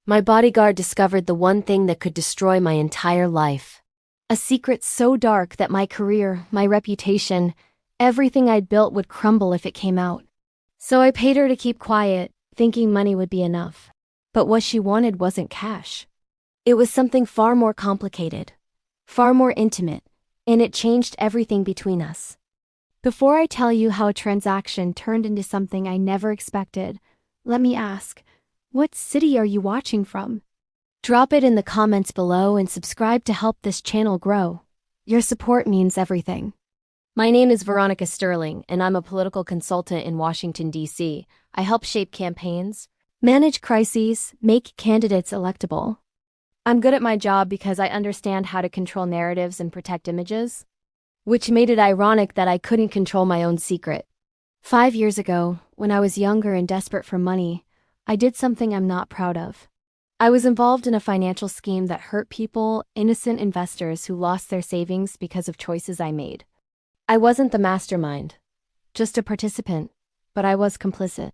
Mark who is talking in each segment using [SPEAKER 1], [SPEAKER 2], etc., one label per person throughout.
[SPEAKER 1] My bodyguard discovered the one thing that could destroy my entire life. A secret so dark that my career, my reputation, everything I'd built would crumble if it came out. So I paid her to keep quiet, thinking money would be enough. But what she wanted wasn't cash. It was something far more complicated, far more intimate, and it changed everything between us. Before I tell you how a transaction turned into something I never expected, let me ask, what city are you watching from? Drop it in the comments below and subscribe to help this channel grow. Your support means everything. My name is Veronica Sterling, and I'm a political consultant in Washington, D.C. I help shape campaigns, manage crises, make candidates electable. I'm good at my job because I understand how to control narratives and protect images, which made it ironic that I couldn't control my own secret. 5 years ago, when I was younger and desperate for money, I did something I'm not proud of. I was involved in a financial scheme that hurt people, innocent investors who lost their savings because of choices I made. I wasn't the mastermind, just a participant, but I was complicit.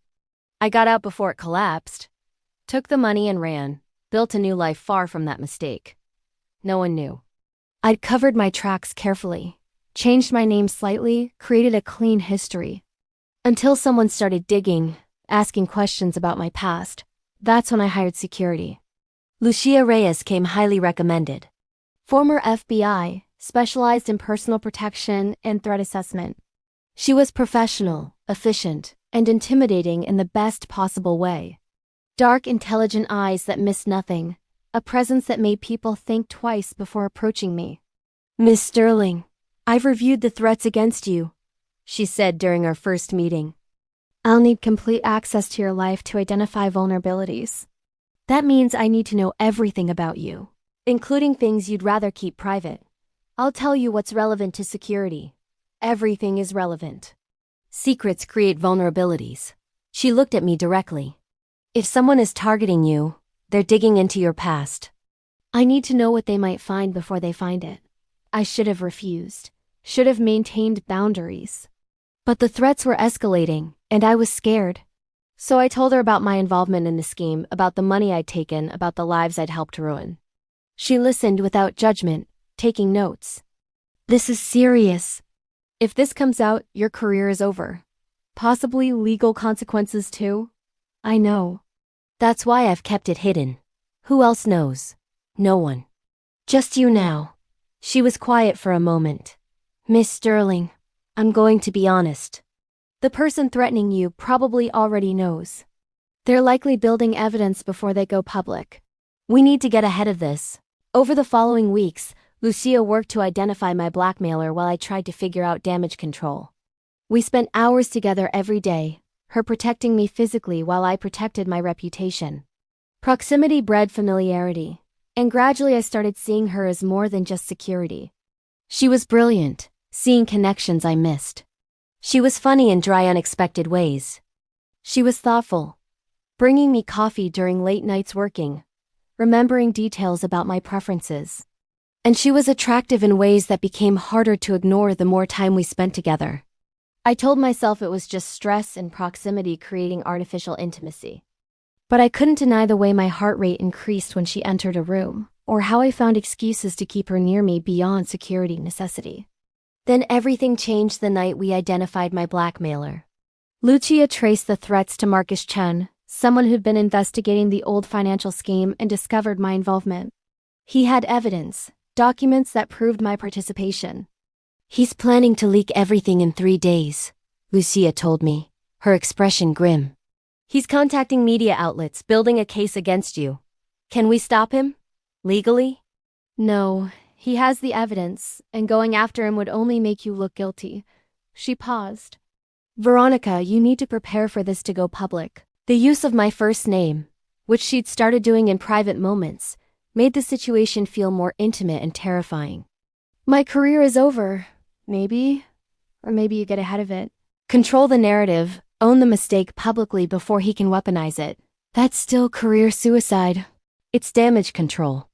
[SPEAKER 1] I got out before it collapsed, took the money and ran, built a new life far from that mistake. No one knew. I'd covered my tracks carefully, changed my name slightly, created a clean history. Until someone started digging, asking questions about my past. That's when I hired security. Lucia Reyes came highly recommended. Former FBI, specialized in personal protection and threat assessment. She was professional, efficient, and intimidating in the best possible way. Dark, intelligent eyes that missed nothing, a presence that made people think twice before approaching me. "Miss Sterling, I've reviewed the threats against you," she said during our first meeting. "I'll need complete access to your life to identify vulnerabilities. That means I need to know everything about you, including things you'd rather keep private. I'll tell you what's relevant to security. Everything is relevant. Secrets create vulnerabilities." She looked at me directly. "If someone is targeting you, they're digging into your past. I need to know what they might find before they find it. I should have refused, should have maintained boundaries. But the threats were escalating, and I was scared. So I told her about my involvement in the scheme, about the money I'd taken, about the lives I'd helped ruin. She listened without judgment, taking notes. "This is serious. If this comes out, your career is over. Possibly legal consequences too." "I know. That's why I've kept it hidden. Who else knows?" "No one. Just you now." She was quiet for a moment. "Miss Sterling, I'm going to be honest. The person threatening you probably already knows. They're likely building evidence before they go public. We need to get ahead of this." Over the following weeks, Lucia worked to identify my blackmailer while I tried to figure out damage control. We spent hours together every day, her protecting me physically while I protected my reputation. Proximity bred familiarity, and gradually I started seeing her as more than just security. She was brilliant, seeing connections I missed. She was funny in dry, unexpected ways. She was thoughtful, bringing me coffee during late nights working, remembering details about my preferences. And she was attractive in ways that became harder to ignore the more time we spent together. I told myself it was just stress and proximity creating artificial intimacy. But I couldn't deny the way my heart rate increased when she entered a room, or how I found excuses to keep her near me beyond security necessity. Then everything changed the night we identified my blackmailer. Lucia traced the threats to Marcus Chen, someone who'd been investigating the old financial scheme and discovered my involvement. He had evidence, documents that proved my participation. "He's planning to leak everything in 3 days," Lucia told me, her expression grim. "He's contacting media outlets, building a case against you. Can we stop him? Legally?" "No. He has the evidence, and going after him would only make you look guilty." She paused. "Veronica, you need to prepare for this to go public." The use of my first name, which she'd started doing in private moments, made the situation feel more intimate and terrifying. "My career is over, maybe. Or maybe you get ahead of it. Control the narrative, own the mistake publicly before he can weaponize it. That's still career suicide. It's damage control,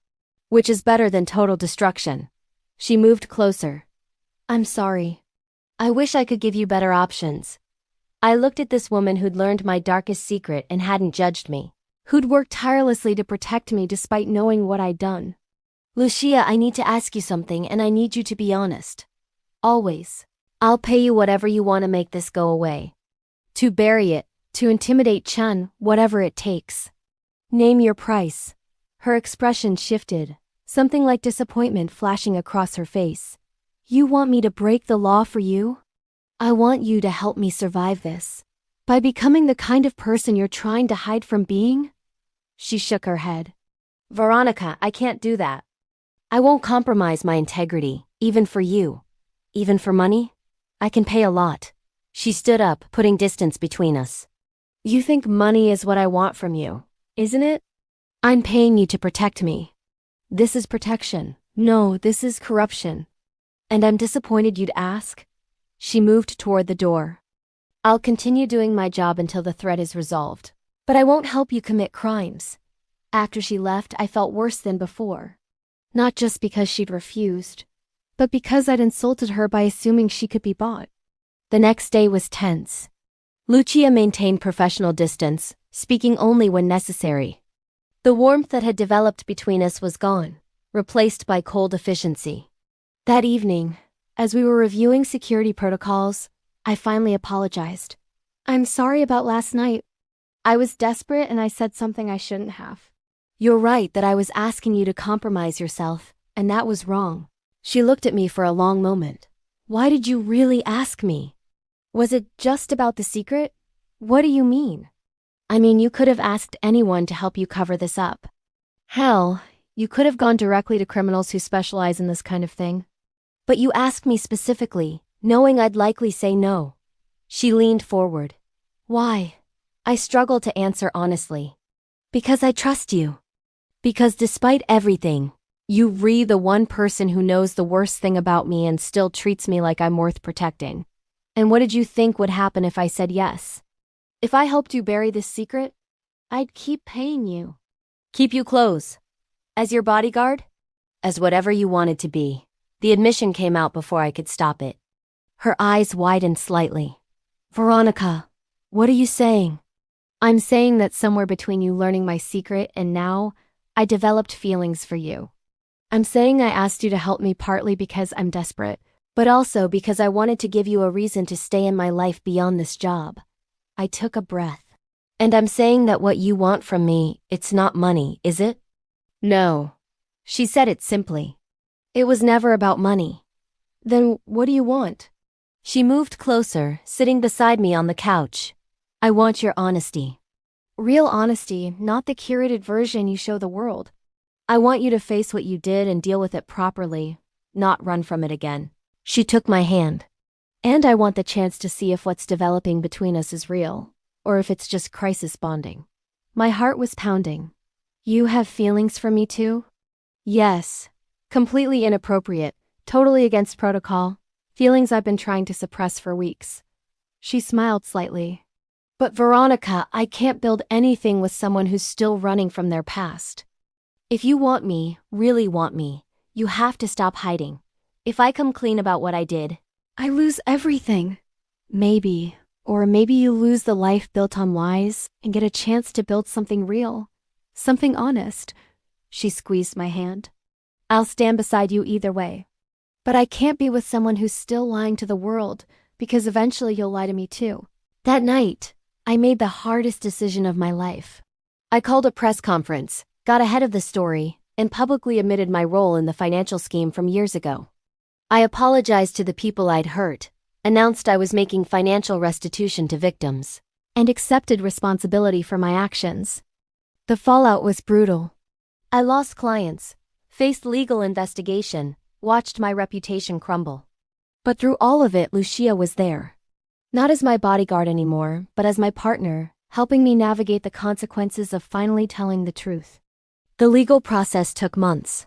[SPEAKER 1] which is better than total destruction." She moved closer. "I'm sorry. I wish I could give you better options." I looked at this woman who'd learned my darkest secret and hadn't judged me. who'd worked tirelessly to protect me despite knowing what I'd done. Lucia, I need to ask you something, and I need you to be honest. Always. I'll pay you whatever you want to make this go away. To bury it, to intimidate Chun, whatever it takes. Name your price. Her expression shifted, something like disappointment flashing across her face. You want me to break the law for you? I want you to help me survive this. By becoming the kind of person you're trying to hide from being? She shook her head. Veronica, I can't do that. I won't compromise my integrity, even for you. Even for money? I can pay a lot. She stood up, putting distance between us. You think money is what I want from you, isn't it? I'm paying you to protect me. This is protection. No, this is corruption. And I'm disappointed you'd ask. She moved toward the door. I'll continue doing my job until the threat is resolved. But I won't help you commit crimes. After she left, I felt worse than before. Not just because she'd refused, but because I'd insulted her by assuming she could be bought. The next day was tense. Lucia maintained professional distance, speaking only when necessary. The warmth that had developed between us was gone, replaced by cold efficiency. That evening, as we were reviewing security protocols, I finally apologized. I'm sorry about last night. I was desperate and I said something I shouldn't have. You're right that I was asking you to compromise yourself, and that was wrong. She looked at me for a long moment. Why did you really ask me? Was it just about the secret? What do you mean? I mean, you could have asked anyone to help you cover this up. Hell, you could have gone directly to criminals who specialize in this kind of thing. But you asked me specifically, knowing I'd likely say no. She leaned forward. Why? I struggled to answer honestly. Because I trust you. Because despite everything, you're the one person who knows the worst thing about me and still treats me like I'm worth protecting. And what did you think would happen if I said yes? If I helped you bury this secret, I'd keep paying you. Keep you close. As your bodyguard? As whatever you wanted to be. The admission came out before I could stop it. Her eyes widened slightly. Veronica, what are you saying? I'm saying that somewhere between you learning my secret and now, I developed feelings for you. I'm saying I asked you to help me partly because I'm desperate, but also because I wanted to give you a reason to stay in my life beyond this job. I took a breath. And I'm saying that what you want from me, it's not money, is it? No. She said it simply. It was never about money. Then what do you want? She moved closer, sitting beside me on the couch. I want your honesty. Real honesty, not the curated version you show the world. I want you to face what you did and deal with it properly, not run from it again. She took my hand. And I want the chance to see if what's developing between us is real, or if it's just crisis bonding. My heart was pounding. You have feelings for me too? Yes. Completely inappropriate, totally against protocol, feelings I've been trying to suppress for weeks. She smiled slightly. But Veronica, I can't build anything with someone who's still running from their past. If you want me, really want me, you have to stop hiding. If I come clean about what I did, I lose everything. Maybe, or maybe you lose the life built on lies and get a chance to build something real, something honest. She squeezed my hand. I'll stand beside you either way. But I can't be with someone who's still lying to the world, because eventually you'll lie to me too. That night, I made the hardest decision of my life. I called a press conference, got ahead of the story, and publicly admitted my role in the financial scheme from years ago. I apologized to the people I'd hurt, announced I was making financial restitution to victims, and accepted responsibility for my actions. The fallout was brutal. I lost clients, faced legal investigation, watched my reputation crumble. But through all of it, Lucia was there. Not as my bodyguard anymore, but as my partner, helping me navigate the consequences of finally telling the truth. The legal process took months.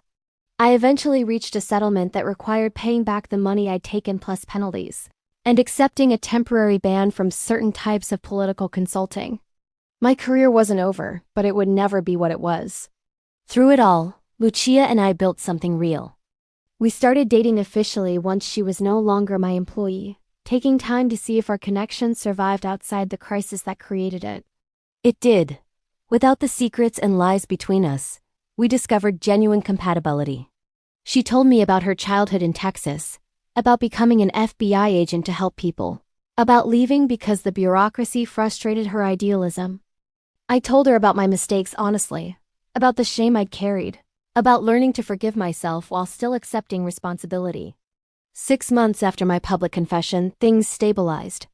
[SPEAKER 1] I eventually reached a settlement that required paying back the money I'd taken plus penalties, and accepting a temporary ban from certain types of political consulting. My career wasn't over, but it would never be what it was. Through it all, Lucia and I built something real. We started dating officially once she was no longer my employee, taking time to see if our connection survived outside the crisis that created it. It did. Without the secrets and lies between us, we discovered genuine compatibility. She told me about her childhood in Texas, about becoming an FBI agent to help people, about leaving because the bureaucracy frustrated her idealism. I told her about my mistakes honestly, about the shame I'd carried, about learning to forgive myself while still accepting responsibility. 6 months after my public confession, things stabilized.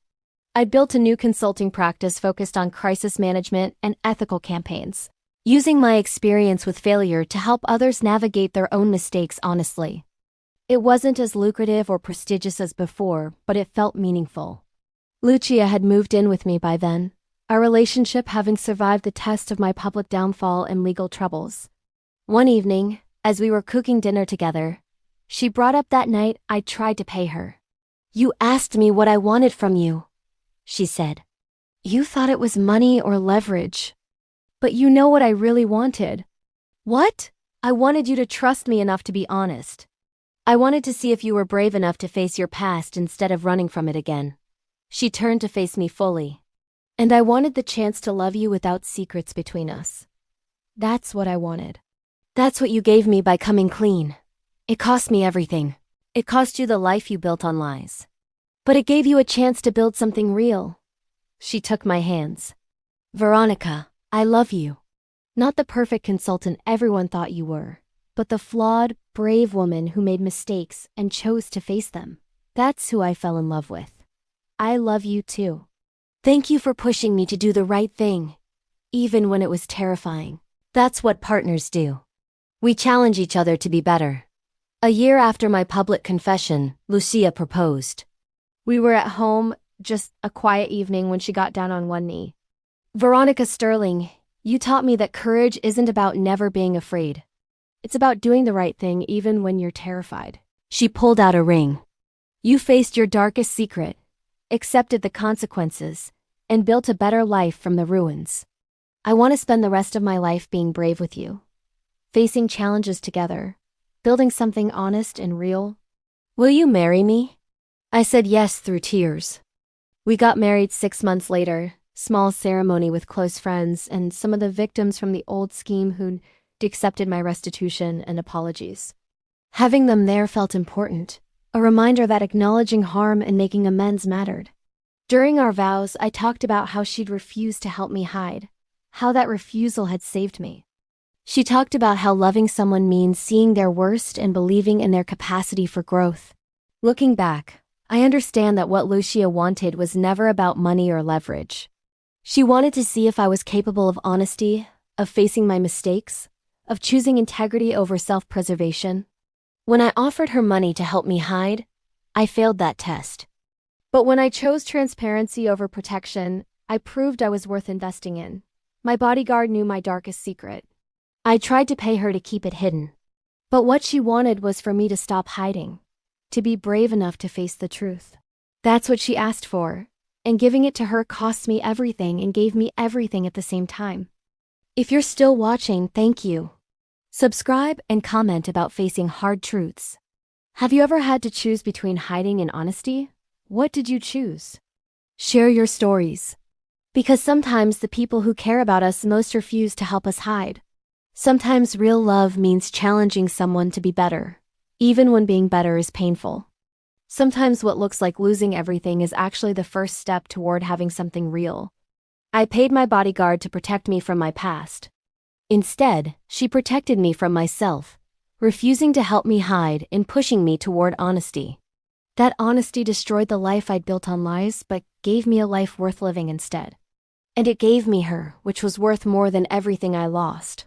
[SPEAKER 1] I'd built a new consulting practice focused on crisis management and ethical campaigns, using my experience with failure to help others navigate their own mistakes honestly. It wasn't as lucrative or prestigious as before, but it felt meaningful. Lucia had moved in with me by then, our relationship having survived the test of my public downfall and legal troubles. One evening, as we were cooking dinner together, she brought up that night I tried to pay her. "You asked me what I wanted from you," she said. "You thought it was money or leverage. But you know what I really wanted." "What?" "I wanted you to trust me enough to be honest. I wanted to see if you were brave enough to face your past instead of running from it again." She turned to face me fully. "And I wanted the chance to love you without secrets between us. That's what I wanted. That's what you gave me by coming clean. It cost me everything. It cost you the life you built on lies. But it gave you a chance to build something real." She took my hands. "Veronica, I love you. Not the perfect consultant everyone thought you were, but the flawed, brave woman who made mistakes and chose to face them. That's who I fell in love with. I love you too. Thank you for pushing me to do the right thing, even when it was terrifying. That's what partners do. We challenge each other to be better." A year after my public confession, Lucia proposed. We were at home, just a quiet evening when she got down on one knee. "Veronica Sterling, you taught me that courage isn't about never being afraid. It's about doing the right thing even when you're terrified." She pulled out a ring. "You faced your darkest secret, accepted the consequences, and built a better life from the ruins. I want to spend the rest of my life being brave with you, facing challenges together, building something honest and real. Will you marry me?" I said yes through tears. We got married 6 months later, small ceremony with close friends and some of the victims from the old scheme who'd accepted my restitution and apologies. Having them there felt important, a reminder that acknowledging harm and making amends mattered. During our vows, I talked about how she'd refused to help me hide, how that refusal had saved me. She talked about how loving someone means seeing their worst and believing in their capacity for growth. Looking back, I understand that what Lucia wanted was never about money or leverage. She wanted to see if I was capable of honesty, of facing my mistakes, of choosing integrity over self-preservation. When I offered her money to help me hide, I failed that test. But when I chose transparency over protection, I proved I was worth investing in. My bodyguard knew my darkest secret. I tried to pay her to keep it hidden. But what she wanted was for me to stop hiding, to be brave enough to face the truth. That's what she asked for, and giving it to her cost me everything and gave me everything at the same time. If you're still watching, thank you. Subscribe and comment about facing hard truths. Have you ever had to choose between hiding and honesty? What did you choose? Share your stories. Because sometimes the people who care about us most refuse to help us hide. Sometimes real love means challenging someone to be better, even when being better is painful. Sometimes what looks like losing everything is actually the first step toward having something real. I paid my bodyguard to protect me from my past. Instead, she protected me from myself, refusing to help me hide and pushing me toward honesty. That honesty destroyed the life I'd built on lies, but gave me a life worth living instead. And it gave me her, which was worth more than everything I lost.